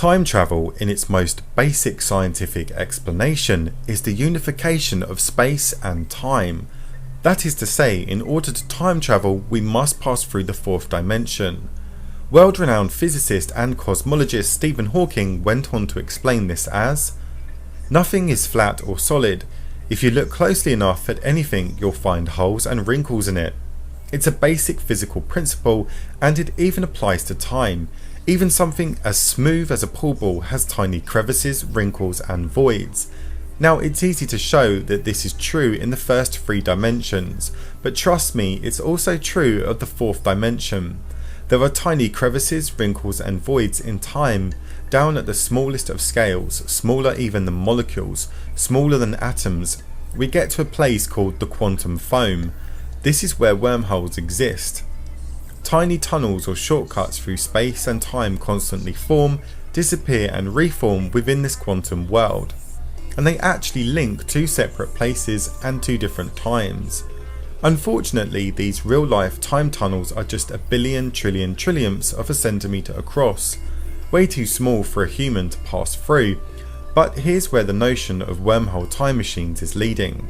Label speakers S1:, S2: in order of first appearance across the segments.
S1: Time travel, in its most basic scientific explanation, is the unification of space and time. That is to say, in order to time travel, we must pass through the fourth dimension. World-renowned physicist and cosmologist Stephen Hawking went on to explain this as, "Nothing is flat or solid. If you look closely enough at anything, you'll find holes and wrinkles in it. It's a basic physical principle, and it even applies to time. Even something as smooth as a pool ball has tiny crevices, wrinkles and voids. Now, it's easy to show that this is true in the first three dimensions, but trust me, it's also true of the fourth dimension. There are tiny crevices, wrinkles and voids in time, down at the smallest of scales, smaller even than molecules, smaller than atoms. We get to a place called the quantum foam. This is where wormholes exist. Tiny tunnels or shortcuts through space and time constantly form, disappear and reform within this quantum world. And they actually link two separate places and two different times. Unfortunately, these real-life time tunnels are just a billion trillion trillionths of a centimetre across, way too small for a human to pass through, but here's where the notion of wormhole time machines is leading.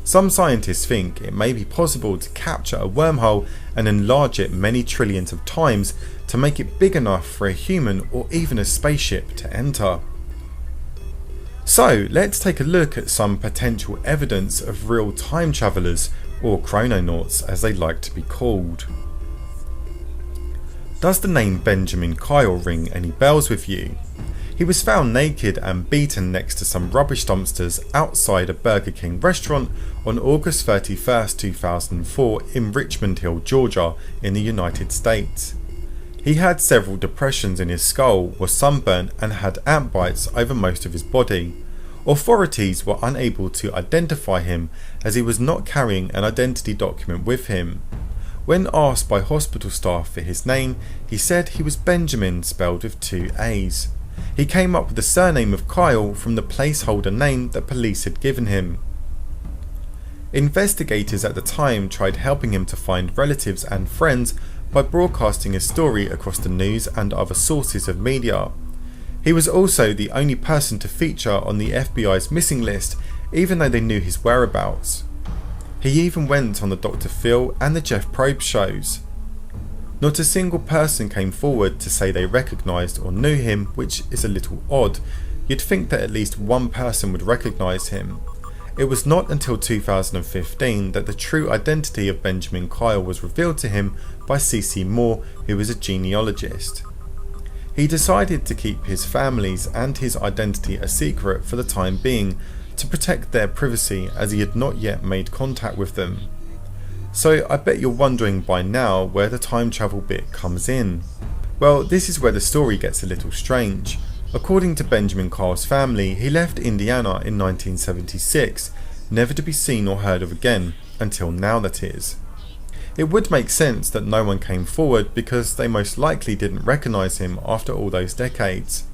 S1: Some scientists think it may be possible to capture a wormhole and enlarge it many trillions of times to make it big enough for a human or even a spaceship to enter. So let's take a look at some potential evidence of real time travellers, or chrononauts as they like to be called. Does the name Benjaman Kyle ring any bells with you? He was found naked and beaten next to some rubbish dumpsters outside a Burger King restaurant on August 31st, 2004 in Richmond Hill, Georgia in the United States. He had several depressions in his skull, was sunburnt and had ant bites over most of his body. Authorities were unable to identify him as he was not carrying an identity document with him. When asked by hospital staff for his name, he said he was Benjamin, spelled with two A's. He came up with the surname of Kyle from the placeholder name that police had given him. Investigators at the time tried helping him to find relatives and friends by broadcasting his story across the news and other sources of media. He was also the only person to feature on the FBI's missing list, even though they knew his whereabouts. He even went on the Dr. Phil and the Jeff Probst shows. Not a single person came forward to say they recognised or knew him, which is a little odd. You'd think that at least one person would recognise him. It was not until 2015 that the true identity of Benjaman Kyle was revealed to him by C.C. Moore, who was a genealogist. He decided to keep his family's and his identity a secret for the time being to protect their privacy, as he had not yet made contact with them. So I bet you're wondering by now where the time travel bit comes in. Well, this is where the story gets a little strange. According to Benjaman Kyle's family, he left Indiana in 1976, never to be seen or heard of again, until now that is. It would make sense that no one came forward because they most likely didn't recognise him after all those decades.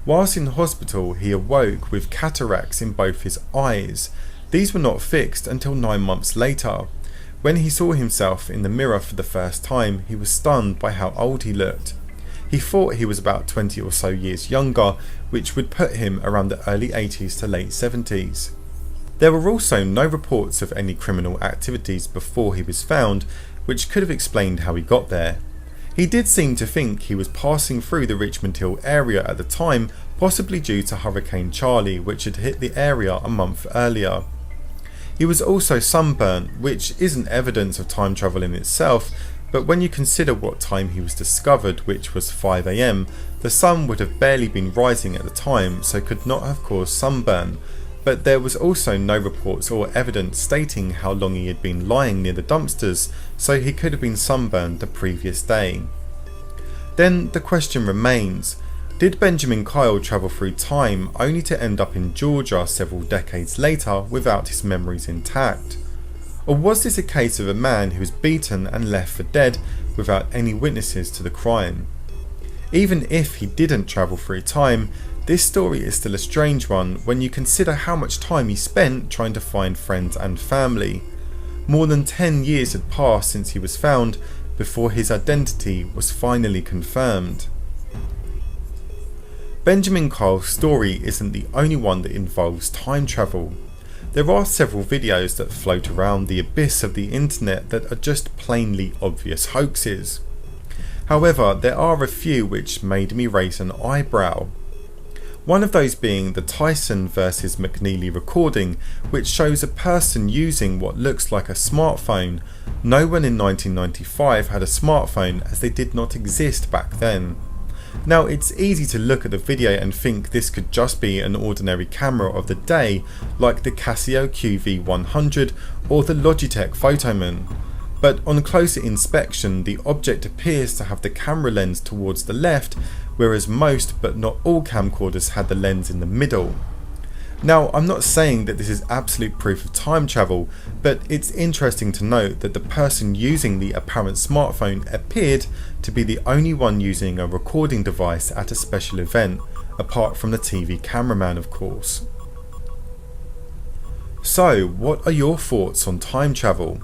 S1: Whilst in hospital, he awoke with cataracts in both his eyes. These were not fixed until 9 months later. When he saw himself in the mirror for the first time, he was stunned by how old he looked. He thought he was about 20 or so years younger, which would put him around the early 80s to late 70s. There were also no reports of any criminal activities before he was found, which could have explained how he got there. He did seem to think he was passing through the Richmond Hill area at the time, possibly due to Hurricane Charlie, which had hit the area a month earlier. He was also sunburnt, which isn't evidence of time travel in itself, but when you consider what time he was discovered, which was 5 AM, the sun would have barely been rising at the time, so could not have caused sunburn. But there was also no reports or evidence stating how long he had been lying near the dumpsters, so he could have been sunburned the previous day. Then the question remains, did Benjaman Kyle travel through time only to end up in Georgia several decades later without his memories intact? Or was this a case of a man who was beaten and left for dead without any witnesses to the crime? Even if he didn't travel through time, this story is still a strange one when you consider how much time he spent trying to find friends and family. More than 10 years had passed since he was found before his identity was finally confirmed. Benjamin Kyle's story isn't the only one that involves time travel. There are several videos that float around the abyss of the internet that are just plainly obvious hoaxes. However, there are a few which made me raise an eyebrow. One of those being the Tyson vs McNeely recording, which shows a person using what looks like a smartphone. No one in 1995 had a smartphone, as they did not exist back then. Now, it's easy to look at the video and think this could just be an ordinary camera of the day, like the Casio QV100 or the Logitech Photoman. But on closer inspection, the object appears to have the camera lens towards the left, whereas most but not all camcorders had the lens in the middle. Now, I'm not saying that this is absolute proof of time travel, but it's interesting to note that the person using the apparent smartphone appeared to be the only one using a recording device at a special event, apart from the TV cameraman, of course. So, what are your thoughts on time travel?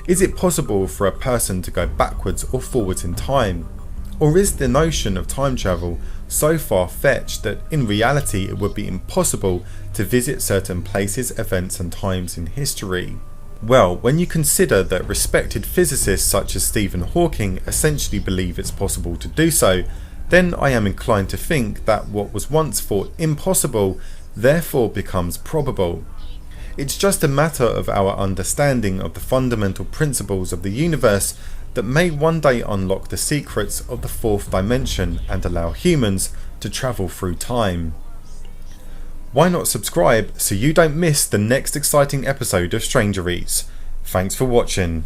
S1: Is it possible for a person to go backwards or forwards in time? Or is the notion of time travel so far-fetched that in reality it would be impossible to visit certain places, events and times in history? Well, when you consider that respected physicists such as Stephen Hawking essentially believe it's possible to do so, then I am inclined to think that what was once thought impossible therefore becomes probable. It's just a matter of our understanding of the fundamental principles of the universe that may one day unlock the secrets of the fourth dimension and allow humans to travel through time. Why not subscribe so you don't miss the next exciting episode of Strangeries? Thanks for watching.